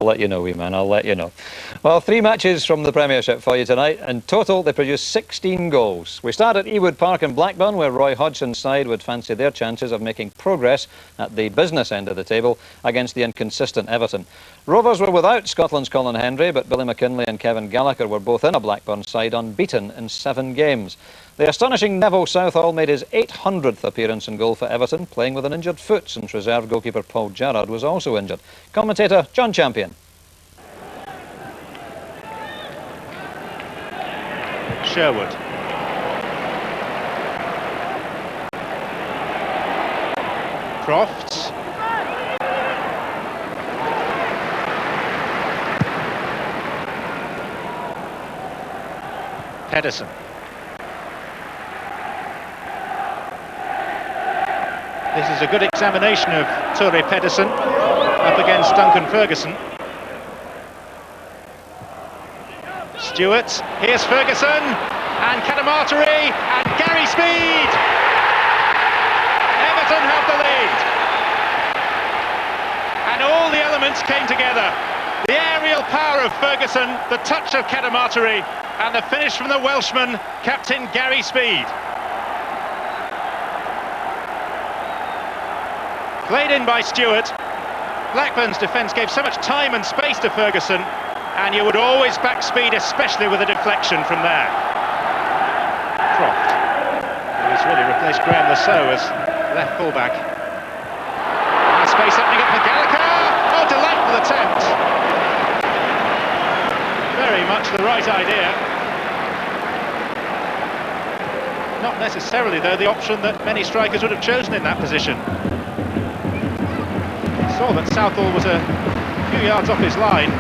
I'll let you know, wee man, I'll let you know. Well, 3 matches from the Premiership for you tonight. In total, they produced 16 goals. We start at Ewood Park in Blackburn, where Roy Hodgson's side would fancy their chances of making progress at the business end of the table against the inconsistent Everton. Rovers were without Scotland's Colin Hendry, but Billy McKinlay and Kevin Gallagher were both in a Blackburn side unbeaten in 7 games. The astonishing Neville Southall made his 800th appearance in goal for Everton, playing with an injured foot, since reserve goalkeeper Paul Jarrard was also injured. Commentator John Champion. Sherwood. Crofts. Pedersen. This is a good examination of Toure Pedersen up against Duncan Ferguson. Stewart, here's Ferguson, and Cadamarteri, and Gary Speed! Everton have the lead. And all the elements came together. The aerial power of Ferguson, the touch of Cadamarteri, and the finish from the Welshman, captain Gary Speed. Played in by Stewart. Blackburn's defence gave so much time and space to Ferguson, and you would always back Speed, especially with a deflection from there. Croft, who's really replaced Graham Lasso as left fullback. Now space opening up for Gallagher. Oh, delightful attempt. Very much the right idea. Not necessarily, though, the option that many strikers would have chosen in that position. Saw that Southall was a few yards off his line.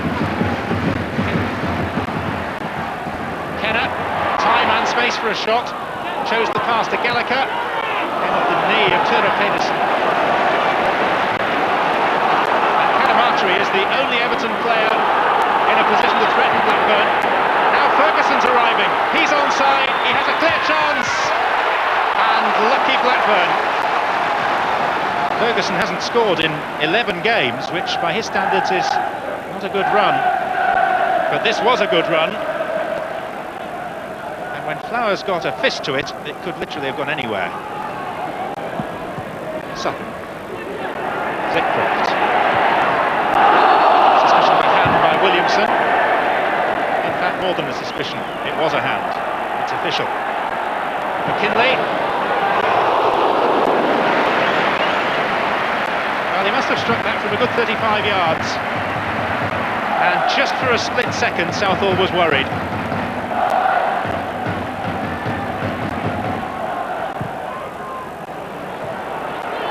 Kenner, time and space for a shot. Chose the pass to Gallagher. Came off the knee of Toure Pedersen. And Cadamarteri is the only Everton player in a position to threaten Blackburn. Now Ferguson's arriving. He's onside. He has a clear chance. And lucky Blackburn. Ferguson hasn't scored in 11 games, which by his standards is not a good run. But this was a good run. And when Flowers got a fist to it, it could literally have gone anywhere. Sutton. Zickcroft. Suspicion of a hand by Williamson. In fact, more than a suspicion. It was a hand. It's official. McKinlay. Well, he must have struck that from a good 35 yards. And just for a split second, Southall was worried.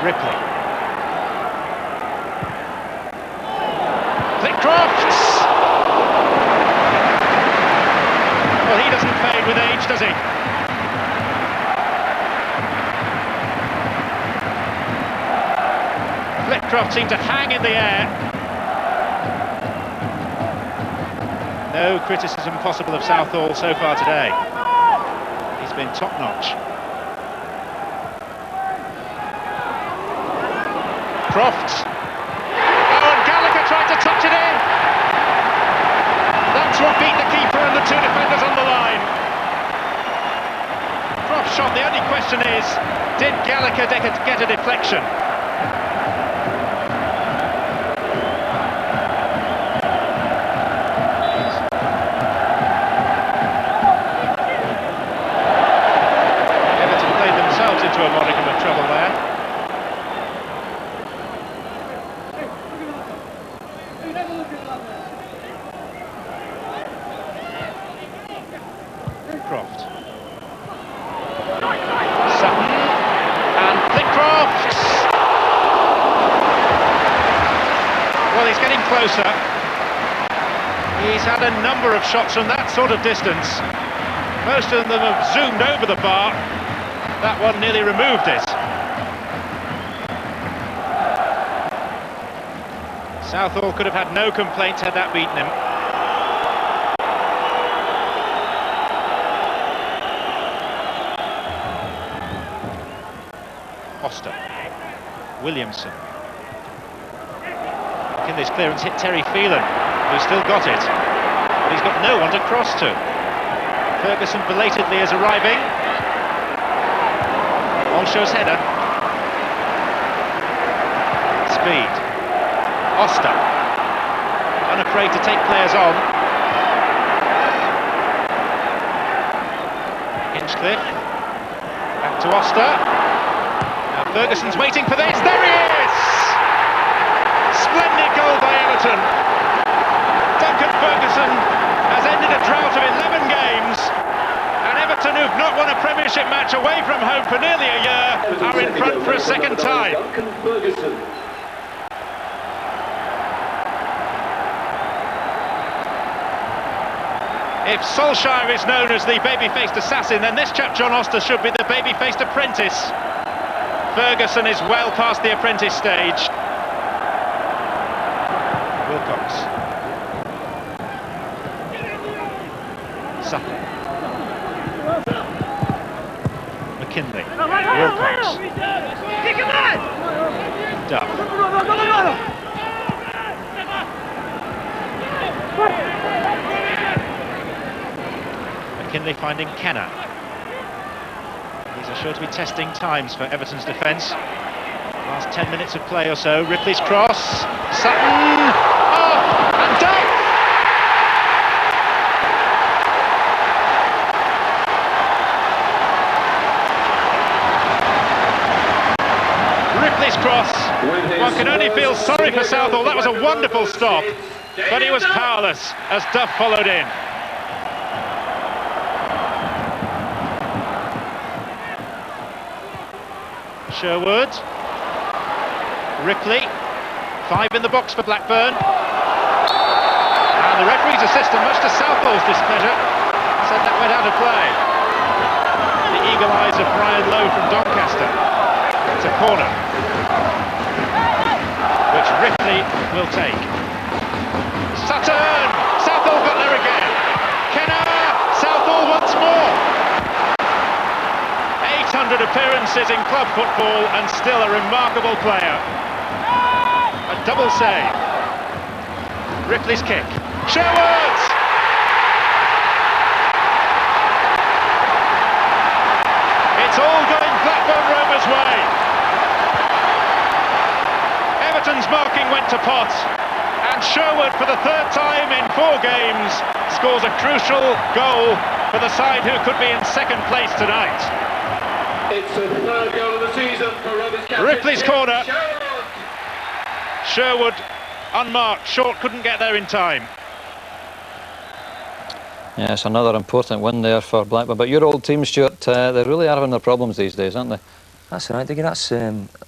Ripley. Crofts! Well, he doesn't fade with age, does he? Flitcroft seemed to hang in the air. No criticism possible of Southall so far today. He's been top-notch. Crofts. Oh, and Gallagher tried to touch it in. That's what beat the keeper and the 2 defenders on the line. Crofts shot. The only question is, did Gallagher get a deflection? Into a modicum of trouble there. Croft. Sutton. And Flitcroft! Well, he's getting closer. He's had a number of shots from that sort of distance. Most of them have zoomed over the bar. That one nearly removed it. Southall could have had no complaints had that beaten him. Foster. Williamson. McKinlay this clearance hit Terry Phelan, who's still got it, but he's got no one to cross to. Ferguson belatedly is arriving. Olsho's header. Speed. Oster. Unafraid to take players on. Hinchcliffe. Back to Oster. Now Ferguson's waiting for this. There he is! Splendid goal by Everton. Duncan Ferguson has ended a drought of 11 games. And Everton, who've not won a Premiership match away from home for nearly a year, are in front for a second time. If Solskjaer is known as the baby-faced assassin, then this chap John Oster should be the baby-faced apprentice. Ferguson is well past the apprentice stage. Wilcox. Sutton. McKinley. Wilcox. Duff. McKinley finding Kenner. These are sure to be testing times for Everton's defence. Last 10 minutes of play or so. Ripley's cross. Sutton. Oh, and Duff. Ripley's cross. One can only feel sorry for Southall. That was a wonderful stop, but he was powerless as Duff followed in. Sherwood, Ripley, 5 in the box for Blackburn, and the referee's assistant, much to Southall's displeasure, said that went out of play. The eagle eyes of Brian Lowe from Doncaster. It's a corner, which Ripley will take. Sutton, Southall got there again. Kenner, Southall once more. 800 appearances in club football and still a remarkable player. A double save. Ripley's kick. Sherwood! It's all going Blackburn Rovers' way. Everton's marking went to pot, and Sherwood, for the third time in 4 games, scores a crucial goal for the side who could be in second place tonight. It's the 3rd goal of the season for Rovers captain. Ripley's corner. Sherwood unmarked. Short couldn't get there in time. Yes, another important win there for Blackburn. But your old team, Stuart, they really are having their problems these days, aren't they? That's right, Diggy. That's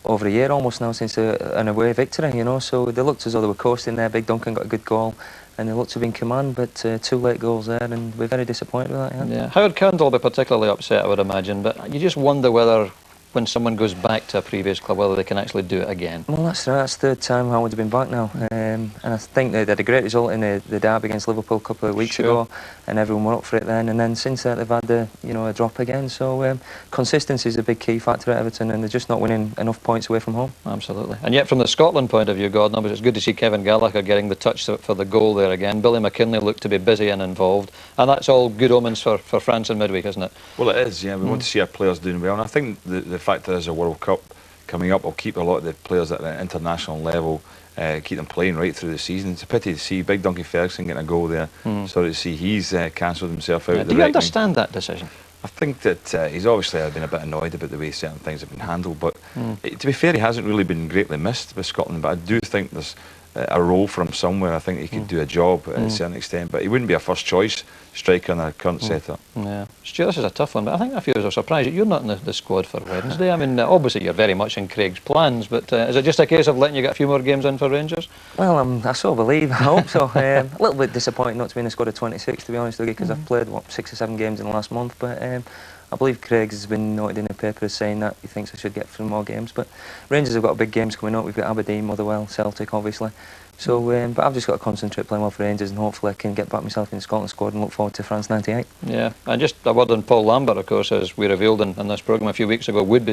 over a year almost now since an away victory, you know, so they looked as though they were coasting there. Big Duncan got a good goal and they looked to be in command, but 2 late goals there, and we're very disappointed with that. Yeah, Howard Kendall will be particularly upset, I would imagine, but you just wonder whether, when someone goes back to a previous club, whether they can actually do it again. Well, that's right, that's 3rd time Howard's been back now, and I think they had a great result in the derby against Liverpool a couple of weeks ago, and everyone were up for it then, and then since that they've had a drop again, so consistency is a big key factor at Everton, and they're just not winning enough points away from home. Absolutely. And yet from the Scotland point of view, Gordon, it's good to see Kevin Gallagher getting the touch for the goal there again. Billy McKinley looked to be busy and involved, and that's all good omens for France in midweek, isn't it? Well, it is, yeah. We want to see our players doing well, and I think the fact that there's a World Cup coming up will keep a lot of the players at the international level, keep them playing right through the season. It's a pity to see Big Duncan Ferguson getting a goal there. Sorry to see he's cancelled himself out. Do you understand that decision? I think that he's obviously been a bit annoyed about the way certain things have been handled, but to be fair, he hasn't really been greatly missed with Scotland, but I do think there's a role for him somewhere. I think he could do a job at a certain extent, but he wouldn't be a first choice striker in our current setup. Yeah, Stuart, this is a tough one, but I think a few of us are surprised that you're not in the squad for Wednesday. I mean, obviously you're very much in Craig's plans, but is it just a case of letting you get a few more games in for Rangers? Well, I so believe, I hope so. A little bit disappointed not to be in the squad of 26, to be honest with you, because I've played, 6 or 7 games in the last month, but I believe Craig has been noted in the paper as saying that he thinks I should get 3 more games, but Rangers have got big games coming up. We've got Aberdeen, Motherwell, Celtic, obviously. So, but I've just got to concentrate playing well for Rangers, and hopefully I can get back myself in the Scotland squad and look forward to France '98. Yeah, and just a word on Paul Lambert, of course, as we revealed in this programme a few weeks ago, would be